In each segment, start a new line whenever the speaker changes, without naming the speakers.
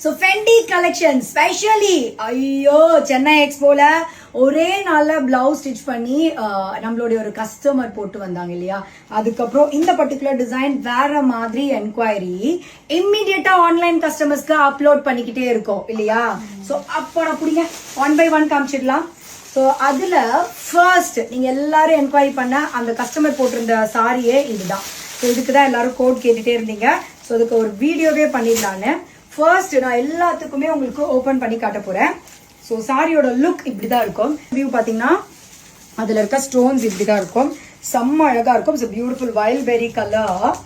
So Fendi collection specially Chennai எக்ஸ்போல ஒரே நாள்ல பிளவுஸ் ஸ்டிச் பண்ணி நம்மளுடைய ஒரு கஸ்டமர் போட்டு வந்தாங்க இல்லையா. அதுக்கப்புறம் இந்த பர்டிகுலர் டிசைன் வேற மாதிரி என்கொயரி இம்மிடியட்டா ஆன்லைன் கஸ்டமர்ஸ்க்கு அப்லோட் பண்ணிக்கிட்டே இருக்கோம் இல்லையா. ஸோ அப்போ பிடிங்க 1 by 1 காமிச்சிடலாம். ஸோ அதுல ஃபர்ஸ்ட் நீங்க எல்லாரும் என்கொயரி பண்ண அந்த கஸ்டமர் போட்டிருந்த சாரியே இதுதான். ஸோ இதுக்கு தான் எல்லாரும் கோட் கேட்டுட்டே இருந்தீங்க. ஸோ அதுக்கு ஒரு வீடியோவே பண்ணிடலான்னு ஃபர்ஸ்ட் நான் எல்லாத்துக்குமே உங்களுக்கு ஓபன் பண்ணி காட்ட போறேன். ஸோ சாரியோட லுக் இப்படிதான் இருக்கும். வியூ பாத்தீங்கன்னா அதுல இருக்க ஸ்டோன்ஸ் இப்படிதான் இருக்கும். செம்ம அழகா இருக்கும். So beautiful wild berry colour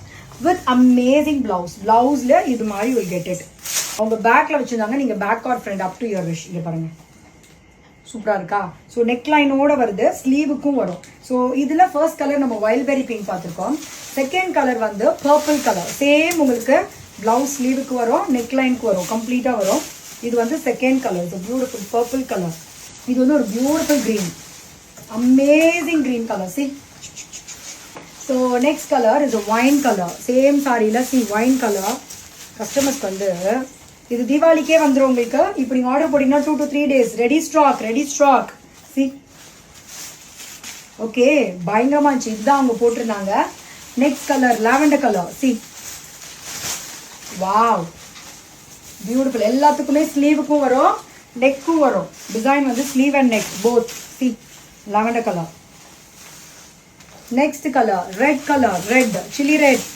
with amazing blouse. பிளவுஸ்ல இது மாதிரி will get it. அவங்க பேக்ல வச்சிருந்தாங்க. நீங்க back or front up to your wish. இங்க பாருங்க சூப்பரா இருக்கா. ஸோ நெக் லைனோட வருது, ஸ்லீவுக்கும் வரும். ஸோ இதுல ஃபர்ஸ்ட் கலர் நம்ம வைல்ட் பெரி பிங்க் பார்த்திருக்கோம். செகண்ட் கலர் வந்து பர்பிள் கலர். சேம் உங்களுக்கு பிளவுஸ் ஸ்லீவுக்கு வரும், நெக் லைனுக்கு வரும், கம்ப்ளீட்டா வரும். இது வந்து second colour. So beautiful purple colour. இது வந்து ஒரு beautiful green, amazing green colour. See so next colour இது ஒயின் கலர். சேம் சாரியில சி ஒயின் கலர். கஸ்டமர்ஸ்க்கு வந்து இது தீபாவளிக்கே வந்துடும் உங்களுக்கு. இப்போ நீங்க ஆர்டர் போட்டீங்கன்னா 2 to 3 days ரெடி ஸ்டாக். சி ஓகே பயங்கரமா இருந்துச்சு. இதுதான் அவங்க போட்டிருந்தாங்க. Next colour lavender colour. சி வாவ் பியூட்டிஃபுல். எல்லாத்துக்குமே ஸ்லீவுக்கும் வரும், நெக்கும் வரும். டிசைன் வந்து ஸ்லீவ் அண்ட் நெக் போத். சி lavender colour. Next colour red colour. Red chilli red.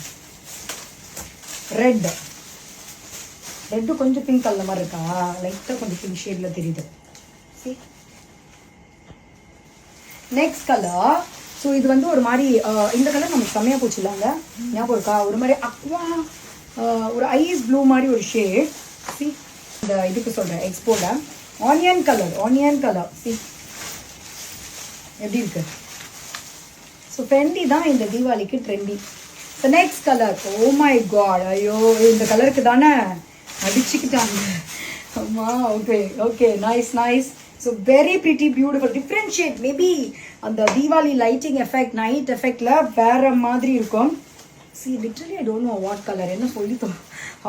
Red கொஞ்சம் பிங்க் கலர் மாதிரி இருக்கா. லைட்டா கொஞ்சம் பிங்க் ஷேட்ல தெரியுது. C next colour. ஸோ இது வந்து ஒரு மாதிரி இந்த கலர் நமக்கு செம்மையா போச்சு இல்லாங்க. ஞாபகம் இருக்கா. ஒரு மாதிரி அக்வா ஒரு ஐஸ் ப்ளூ மாதிரி ஒரு ஷேட். சி இந்த இதுக்கு சொல்றேன் எக்ஸ்போல ஆனியன் கலர். சி எப்படி இருக்கு. ஸோ ஃபெண்டி தான் இந்த தீபாவளிக்கு trendy. So next colour oh my God. ஐயோ இந்த கலருக்கு தானே அடிச்சுக்கிட்டாங்க. ஆமா okay nice. So very pretty beautiful different shade. Maybe அந்த தீபாவளி லைட்டிங் எஃபெக்ட் நைட் எஃபெக்ட்ல வேற மாதிரி இருக்கும். See literally I don't know what colour. என்ன சொல்லித்தோம்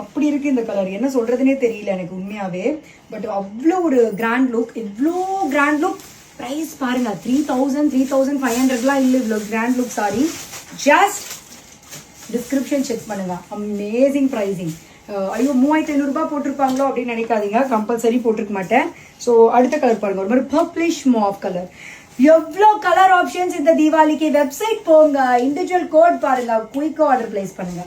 அப்படி இருக்கு இந்த கலர். என்ன சொல்றதுனே தெரியல எனக்கு உண்மையாவே. பட் அவ்வளோ ஒரு கிராண்ட் லுக். இவ்வளோ கிராண்ட் லுக். ப்ரைஸ் பாருங்க 3,500லாம் இல்லை இவ்வளோ grand look sari. Just description check பண்ணுங்க. Amazing pricing. ஐயோ 3,500 ரூபாய் போட்டிருப்பாங்களோ அப்படின்னு நினைக்காதீங்க. கம்பல்சரி போட்டிருக்க மாட்டேன். ஸோ அடுத்த கலர் பாருங்க ஒரு மாதிரி பர்ப்ளிஷ் மாவ் கலர். எவ்வளோ கலர் ஆப்ஷன்ஸ் இந்த தீபாவளிக்கு. வெப்சைட் போங்க, இண்டிவிஜுவல் கோட் பாருங்க, குயிக்கா ஆர்டர் பிளேஸ் பண்ணுங்க.